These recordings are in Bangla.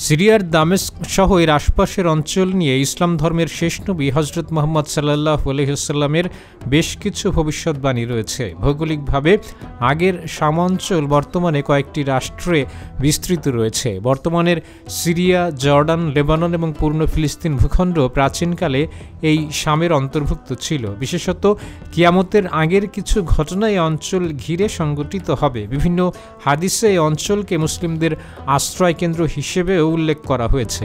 সিরিয়ার দামেস্ক সহ এর আশপাশের অঞ্চল নিয়ে ইসলাম ধর্মের শেষ নবী হজরত মুহাম্মদ সাল্লাল্লাহু আলাইহি ওয়াসাল্লামের বেশ কিছু ভবিষ্যৎবাণী রয়েছে। ভৌগোলিকভাবে আগের শাম অঞ্চল বর্তমানে কয়েকটি রাষ্ট্রে বিস্তৃত রয়েছে। বর্তমানের সিরিয়া, জর্ডান, লেবানন এবং পূর্ণ ফিলিস্তিন ভূখণ্ড প্রাচীনকালে এই শামের অন্তর্ভুক্ত ছিল। বিশেষত কিয়ামতের আগের কিছু ঘটনা এই অঞ্চল ঘিরে সংঘটিত হবে। বিভিন্ন হাদিসে এই অঞ্চলকে মুসলিমদের আশ্রয় কেন্দ্র হিসেবে উল্লেখ করা হয়েছে।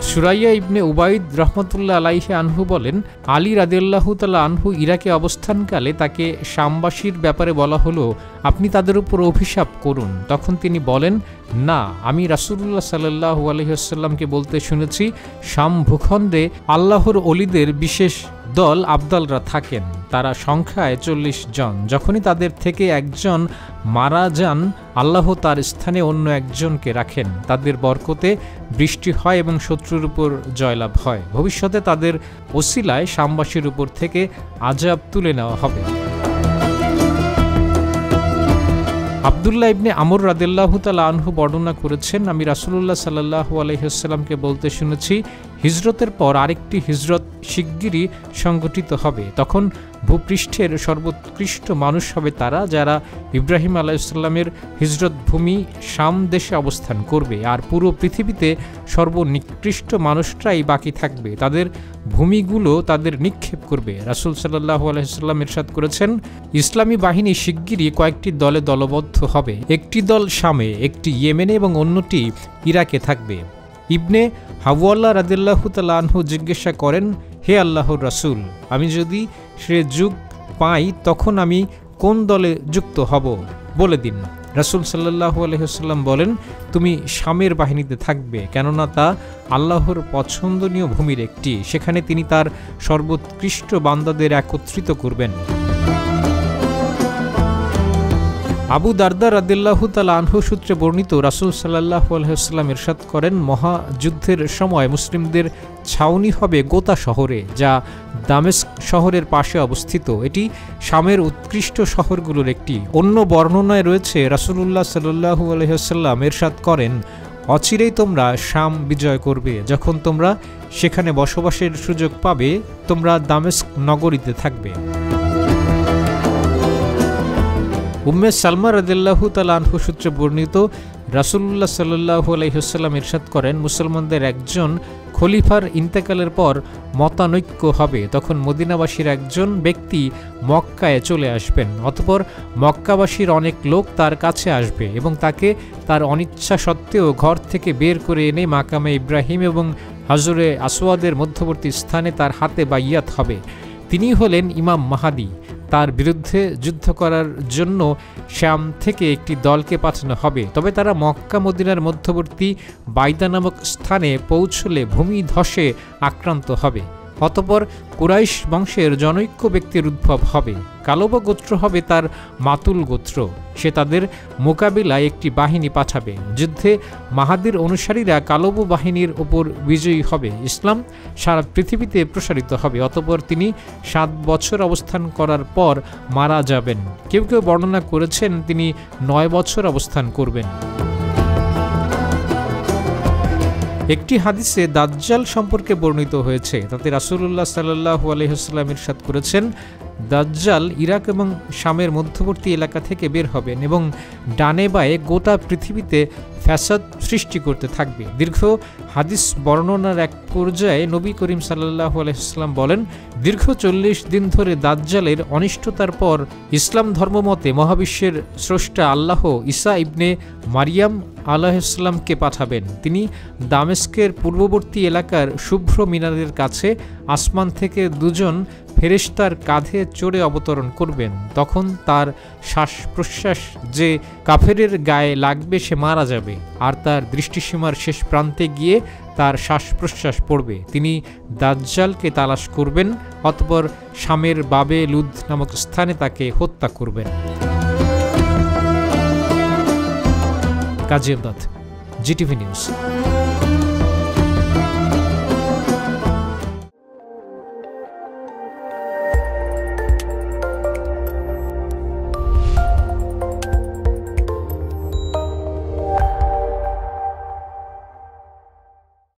সুরাইয়া ইবনে উবাইদ রহমতুল্লাহ আলাইহি আনহু বলেন, আলী রাদিয়াল্লাহু তাআলা আনহু ইরাকে অবস্থানকালে তাকে শামবাসীর ব্যাপারে বলা হলো, আপনি তাদের উপর অভিশাপ করুন। তখন তিনি বলেন, না, আমি রাসূলুল্লাহ সাল্লাল্লাহু আলাইহি ওয়াসাল্লামকে বলতে শুনেছি, শাম ভূখণ্ডে আল্লাহর ওলিদের বিশেষ দল আবদালরা থাকেন। তারা সংখ্যায় 40 জন। যখনই তাদের থেকে একজন মারা যান, আল্লাহ তার স্থানে অন্য একজনকে রাখেন। তাদের বরকতে বৃষ্টি হয় এবং শত্রুর উপর জয়লাভ হয়। ভবিষ্যতে তাদের ওসিলায় শামবাসীর উপর থেকে আযাব তুলে নেওয়া হবে। আব্দুল্লাহ ইবনে আমর রাদিয়াল্লাহু তাআলা আনহু বর্ণনা করেছেন, আমি রাসূলুল্লাহ সাল্লাল্লাহু আলাইহি ওয়াসাল্লামকে বলতে শুনেছি, হিজরতের পর আরেকটি হিজরত শিগগিরই সংগঠিত হবে। তখন ভূপৃষ্ঠের সর্বোৎকৃষ্ট মানুষ হবে তারা, যারা ইব্রাহিম আলাইহিস সালামের হিজরত ভূমি শাম দেশে অবস্থান করবে, আর পুরো পৃথিবীতে সর্বনিকৃষ্ট মানুষরাই বাকি থাকবে। তাদের ভূমিগুলো তাদের নিক্ষেপ করবে। রাসূল সাল্লাল্লাহু আলাইহি ওয়াসাল্লাম ইরশাদ করেছেন, ইসলামী বাহিনী শিগগিরই কয়েকটি দলে দলবদ্ধ হবে। একটি দল শামে, একটি ইয়েমেনে এবং অন্যটি ইরাকে থাকবে। ইবনে হাওয়াল্লা রাদিয়াল্লাহু তাআলা আনহু জিজ্ঞাসা করেন, হে আল্লাহর রাসূল, আমি যদি সে যুগ পাই তখন আমি কোন দলে যুক্ত হব বলে দিন। রাসূল সাল্লাল্লাহু আলাইহি ওয়াসাল্লাম বলেন, তুমি শামের বাহিনীতে থাকবে, কেননা তা আল্লাহর পছন্দনীয় ভূমির একটি। সেখানে তিনি তার সর্বোৎকৃষ্ট বান্দাদের একত্রিত করবেন। আবু দারদা রাদিয়াল্লাহু তাআলা আনহু সূত্রে বর্ণিত, রাসূল সাল্লাল্লাহু আলাইহি ওয়াসাল্লাম ইরশাদ করেন, মহাযুদ্ধের সময় মুসলিমদের ছাউনি হবে গোতা শহরে, যা দামেস্ক শহরের পাশে অবস্থিত। এটি শামের উৎকৃষ্ট শহরগুলোর একটি। অন্য বর্ণনায় রয়েছে, রাসূলুল্লাহ সাল্লাল্লাহু আলাইহি ওয়াসাল্লাম ইরশাদ করেন, অচিরেই তোমরা শাম বিজয় করবে। যখন তোমরা সেখানে বসবাসের সুযোগ পাবে, তোমরা দামেস্ক নগরীতে থাকবে। উম্মে সালমা রাদিয়াল্লাহু তাআলা আনহু সূত্রে বর্ণিত, রাসূলুল্লাহ সাল্লাল্লাহু আলাইহি ওয়াসাল্লাম ইরশাদ করেন, মুসলমানদের একজন খলিফার ইন্তেকালের পর মতানৈক্য হবে। তখন মদিনাবাসীর একজন ব্যক্তি মক্কায় চলে আসবেন। অতঃপর মক্কাবাসীর অনেক লোক তার কাছে আসবে এবং তাকে তার অনিচ্ছা সত্ত্বেও ঘর থেকে বের করে এনে মাকামে ইব্রাহিম এবং হাজরে আসওয়াদের মধ্যবর্তী স্থানে তার হাতে বাইয়াত হবে। তিনি হলেন ইমাম মাহাদি। তার বিরুদ্ধে যুদ্ধ করার জন্য শাম থেকে একটি দলকে পাঠানো হবে। তবে তারা মক্কা মদিনার মধ্যবর্তী বাইদা নামক স্থানে পৌঁছলে ভূমি ধসে আক্রান্ত হবে। অতঃপর কুরাইশ বংশের জনৈক্য ব্যক্তির উদ্ভব হবে। কালব গোত্র হবে তার মাতুল গোত্র। সে তাদের মোকাবিলায় একটি বাহিনী পাঠাবে। যুদ্ধে মাহাদির অনুসারীরা কালব বাহিনীর ওপর বিজয়ী হবে। ইসলাম সারা পৃথিবীতে প্রসারিত হবে। অতঃপর তিনি 7 বছর অবস্থান করার পর মারা যাবেন। কেউ কেউ বর্ণনা করেছেন তিনি 9 বছর অবস্থান করবেন। একটি হাদিসে দাজ্জাল সম্পর্কে বর্ণিত হয়েছে। তাতে রাসূলুল্লাহ সাল্লাল্লাহু আলাইহি ওয়াসাল্লাম ইরশাদ করেছেন, দাজ্জাল ইরাক এবং শামের মধ্যবর্তী এলাকা থেকে বের হবেন এবং ডানে বায়ে গোটা পৃথিবীতে ফ্যাসাদ সৃষ্টি করতে থাকবে। দীর্ঘ হাদিস বর্ণনার এক পর্যায়ে নবী করিম সাল্লাল্লাহু আলাইহি ওয়াসাল্লাম বলেন, দীর্ঘ 40 দিন ধরে দাজ্জালের অনিষ্টতার পর ইসলাম ধর্মমতে মহাবিশ্বের স্রষ্টা আল্লাহ ঈসা ইবনে মারিয়াম আলাইহিসসালামকে পাঠাবেন। তিনি দামেস্কের পূর্ববর্তী এলাকার শুভ্র মিনারের কাছে আসমান থেকে 2 জন ফেরেশতার কাঁধে চড়ে অবতরণ করবেন। তখন তার শ্বাস প্রশ্বাস যে কাফেরের গায়ে লাগবে সে মারা যাবে, আর তার দৃষ্টিসীমার শেষ প্রান্তে গিয়ে তার শ্বাস প্রশ্বাস পড়বে। তিনি দাজ্জালকে তালাশ করবেন, অতঃপর শামের বাবে লুদ নামক স্থানে তাকে হত্যা করবেন। কাজী আমদাদ, জিটিভি নিউজ।